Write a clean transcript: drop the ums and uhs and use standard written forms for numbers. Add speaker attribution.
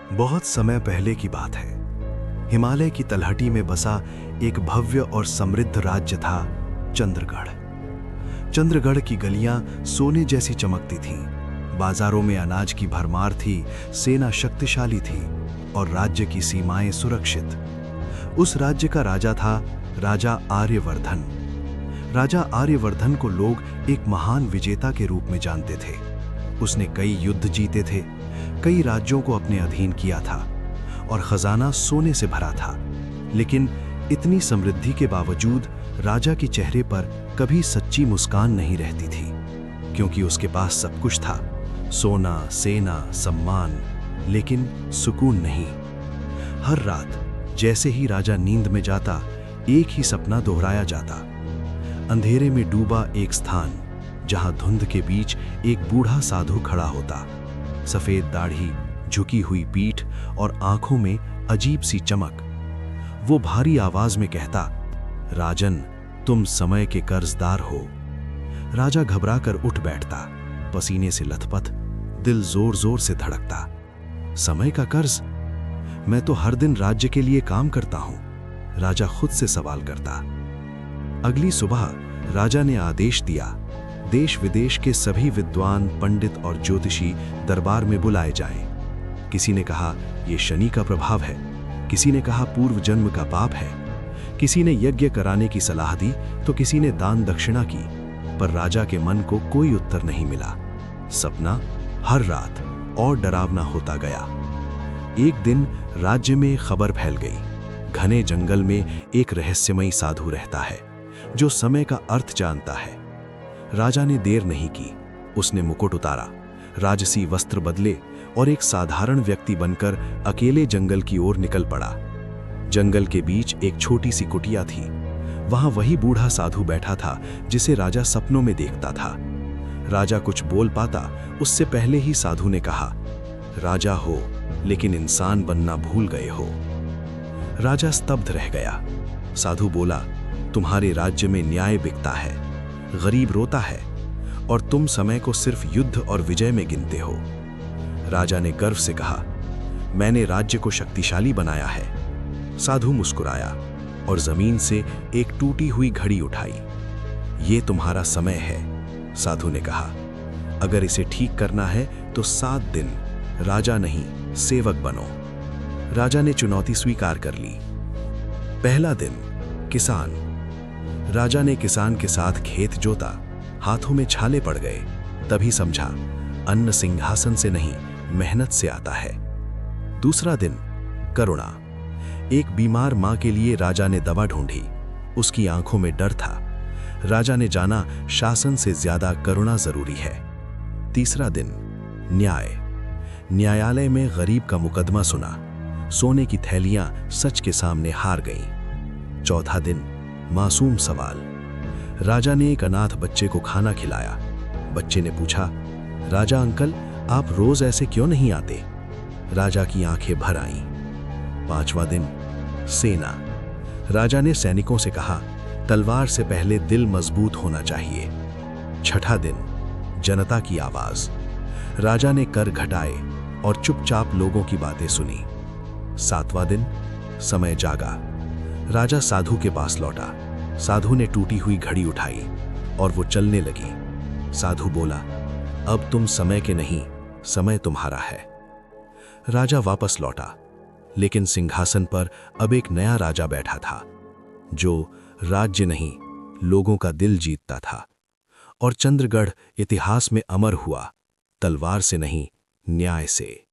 Speaker 1: बहुत समय पहले की बात है। हिमालय की तलहटी में बसा एक भव्य और समृद्ध राज्य था चंद्रगढ़। चंद्रगढ़ की गलियां सोने जैसी चमकती थीं, बाजारों में अनाज की भरमार थी, सेना शक्तिशाली थी और राज्य की सीमाएं सुरक्षित। उस राज्य का राजा था राजा आर्यवर्धन। राजा आर्यवर्धन को लोग एक महान विजेता के रूप में जानते थे। उसने कई युद्ध जीते थे, कई राज्यों को अपने अधीन किया था और खजाना सोने से भरा था। लेकिन इतनी समृद्धि के बावजूद राजा के चेहरे पर कभी सच्ची मुस्कान नहीं रहती थी, क्योंकि उसके पास सब कुछ था, सोना, सेना, सम्मान, लेकिन सुकून नहीं। हर रात जैसे ही राजा नींद में जाता, एक ही सपना दोहराया जाता। अंधेरे में डूबा एक स्थान, जहां धुंध के बीच एक बूढ़ा साधु खड़ा होता। सफेद दाढ़ी, झुकी हुई पीठ और आंखों में अजीब सी चमक। वो भारी आवाज में कहता, राजन, तुम समय के कर्जदार हो। राजा घबराकर उठ बैठता, पसीने से लथपथ, दिल जोर जोर से धड़कता। समय का कर्ज? मैं तो हर दिन राज्य के लिए काम करता हूं, राजा खुद से सवाल करता। अगली सुबह राजा ने आदेश दिया, देश विदेश के सभी विद्वान, पंडित और ज्योतिषी दरबार में बुलाए जाएं। किसी ने कहा यह शनि का प्रभाव है, किसी ने कहा पूर्व जन्म का पाप है, किसी ने यज्ञ कराने की सलाह दी तो किसी ने दान दक्षिणा की, पर राजा के मन को कोई उत्तर नहीं मिला। सपना हर रात और डरावना होता गया। एक दिन राज्य में खबर फैल गई, घने जंगल में एक रहस्यमयी साधु रहता है जो समय का अर्थ जानता है। राजा ने देर नहीं की, उसने मुकुट उतारा, राजसी वस्त्र बदले और एक साधारण व्यक्ति बनकर अकेले जंगल की ओर निकल पड़ा। जंगल के बीच एक छोटी सी कुटिया थी, वहां वही बूढ़ा साधु बैठा था जिसे राजा सपनों में देखता था। राजा कुछ बोल पाता उससे पहले ही साधु ने कहा, राजा हो लेकिन इंसान बनना भूल गए हो। राजा स्तब्ध रह गया। साधु बोला, तुम्हारे राज्य में न्याय बिकता है, गरीब रोता है और तुम समय को सिर्फ युद्ध और विजय में गिनते हो। राजा ने गर्व से कहा, मैंने राज्य को शक्तिशाली बनाया है। साधु मुस्कुराया और जमीन से एक टूटी हुई घड़ी उठाई। ये तुम्हारा समय है, साधु ने कहा। अगर इसे ठीक करना है तो 7 दिन, राजा नहीं सेवक बनो। राजा ने चुनौती स्वीकार कर ली। पहला दिन, किसान। राजा ने किसान के साथ खेत जोता, हाथों में छाले पड़ गए। तभी समझा, अन्न सिंहासन से नहीं मेहनत से आता है। दूसरा दिन, करुणा। एक बीमार मां के लिए राजा ने दवा ढूंढी। उसकी आंखों में डर था। राजा ने जाना, शासन से ज्यादा करुणा जरूरी है। तीसरा दिन, न्याय। न्यायालय में गरीब का मुकदमा सुना, सोने की थैलियां सच के सामने हार गईं। चौथा दिन, मासूम सवाल। राजा ने एक अनाथ बच्चे को खाना खिलाया। बच्चे ने पूछा, राजा अंकल, आप रोज ऐसे क्यों नहीं आते? राजा की आंखें भर आईं। पांचवा दिन, सेना। राजा ने सैनिकों से कहा, तलवार से पहले दिल मजबूत होना चाहिए। छठा दिन, जनता की आवाज। राजा ने कर घटाए और चुपचाप लोगों की बातें सुनी। सातवां दिन, समय जागा। राजा साधु के पास लौटा। साधु ने टूटी हुई घड़ी उठाई और वो चलने लगी। साधु बोला, अब तुम समय के नहीं, समय तुम्हारा है। राजा वापस लौटा, लेकिन सिंहासन पर अब एक नया राजा बैठा था, जो राज्य नहीं लोगों का दिल जीतता था। और चंद्रगढ़ इतिहास में अमर हुआ, तलवार से नहीं, न्याय से।